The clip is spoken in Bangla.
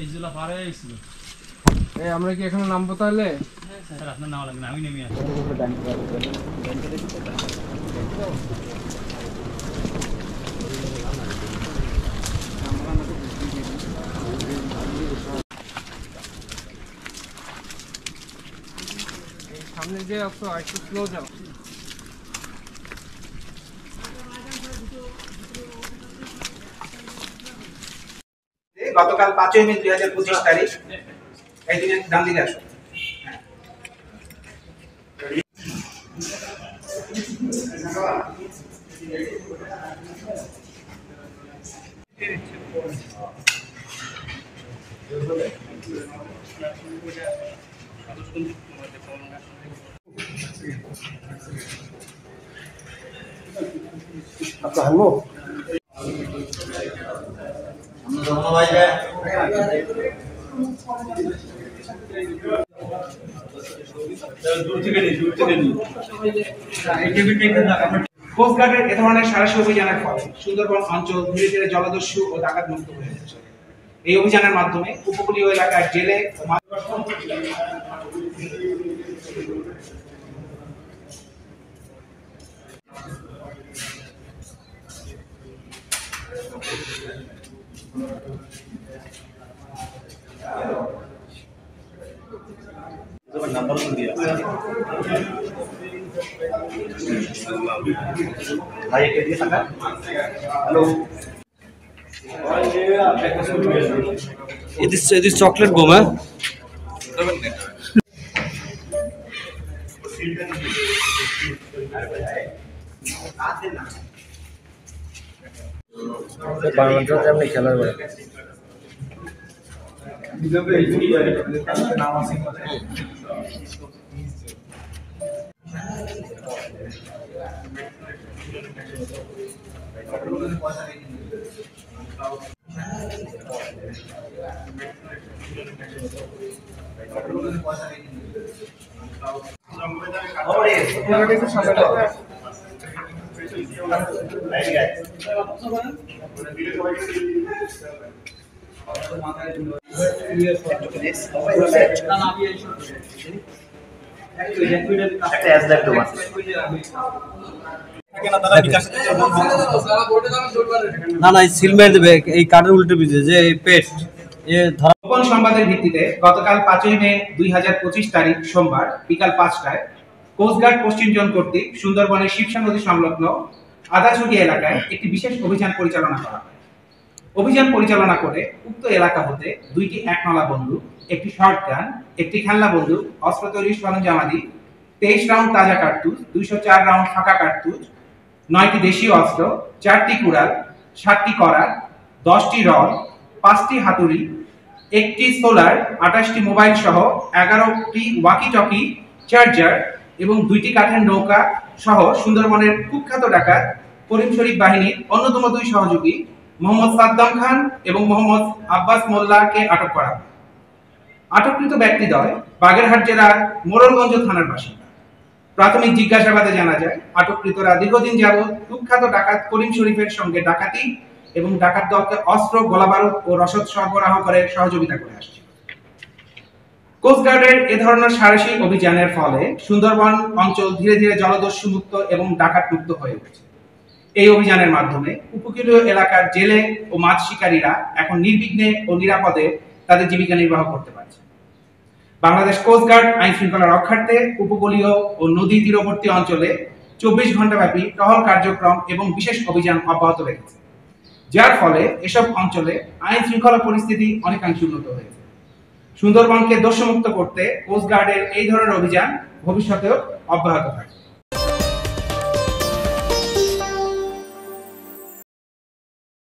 এই জেলা পারে ছিল। এই আমরা কি এখানে নামবো তাহলে? হ্যাঁ স্যার, আপনার নাম লাগবে না, আমি নেমে আসি। সামনে যে আসো একটু স্লো যাও। গতকাল 5ই মে 2025 তারিখ এই দিনে ডান দিকে আসো। आपका हल्लो কোস্টগার্ডের এ ধরনের সাহসী অভিযানের ফলে সুন্দরবন অঞ্চল ধীরে ধীরে জলদস্যু ও ডাকাত মুক্ত হয়ে যাচ্ছে। এই অভিযানের মাধ্যমে উপকূলীয় এলাকার জেলে ও नंबर तो दिया भाई के दिए सका hello It is chocolate bomb, huh? খেলার বলে না না সিল মেরে দেবে এই কার্ডের উল্টে পিছিয়ে যে পেস্ট গোপন সংবাদের ভিত্তিতে গতকাল 5ই মে 2025 তারিখ সোমবার বিকাল 5টায় কোস্টগার্ড পশ্চিম জোন কর্তৃক সুন্দরবনের শিবসা নদী সংলগ্ন আদাছড়ি এলাকায় একটি বিশেষ অভিযান পরিচালনা করা হয়। অভিযান পরিচালনা করে উক্ত এলাকা হতে 2টি একনলা বন্দুক, একটি শর্টগান, একটি খেলনা বন্দুক, অস্ত্র তৈরির সরঞ্জামাদি, 23 রাউন্ড তাজা কার্তুজ, 204 রাউন্ড ফাঁকা কার্তুজ, 9টি দেশীয় অস্ত্র, 4টি কুড়াল, 7টি করাত, 10টি রড, 5টি হাতুড়ি, একটি সোলার, 28টি মোবাইল সহ 11টি ওয়াকি টকি, চার্জার এবং 2টি কাঠের নৌকা সহ সুন্দরবনের কুখ্যাত ডাকাত করিম শরীফ বাহিনীর অন্যতম 2 সহযোগী মোহাম্মদ সাদ্দাম খান এবং মোহাম্মদ আব্বাস মোল্লাকে আটক করা হয়। আটককৃত ব্যক্তিদ্বয় বাগেরহাট জেলার মোড়লগঞ্জ থানার বাসিন্দা। প্রাথমিক জিজ্ঞাসাবাদে জানা যায় আটককৃতরা দীর্ঘদিন যাবৎ কুখ্যাত ডাকাত করিম শরীফের সঙ্গে ডাকাতি এবং ডাকাত দলকে অস্ত্র, গোলাবারুদ ও রসদ সরবরাহ করে সহযোগিতা করে আসছে। কোস্টগার্ডের এ ধরনের সাহসী অভিযানের ফলে সুন্দরবন অঞ্চল ধীরে ধীরে জলদস্যু মুক্ত এবং ডাকাত মুক্ত হয়ে উঠেছে। এই অভিযানের মাধ্যমে উপকূলীয় এলাকার জেলে ও মাছ শিকারীরা এখন নির্বিঘ্নে ও নিরাপদে তাদের জীবিকা নির্বাহ করতে পারছে। বাংলাদেশ কোস্টগার্ড আইন শৃঙ্খলা রক্ষার্থে উপকূলীয় ও নদী তীরবর্তী অঞ্চলে 24 ঘন্টাব্যাপী টহল কার্যক্রম এবং বিশেষ অভিযান অব্যাহত রেখেছে, যার ফলে এসব অঞ্চলে আইন শৃঙ্খলা পরিস্থিতি অনেকাংশে উন্নত হয়েছে। সুন্দরবনকে দোষমুক্ত করতে কোস্টগার্ডের এই ধরনের অভিযান ভবিষ্যতেও অব্যাহত থাকবে।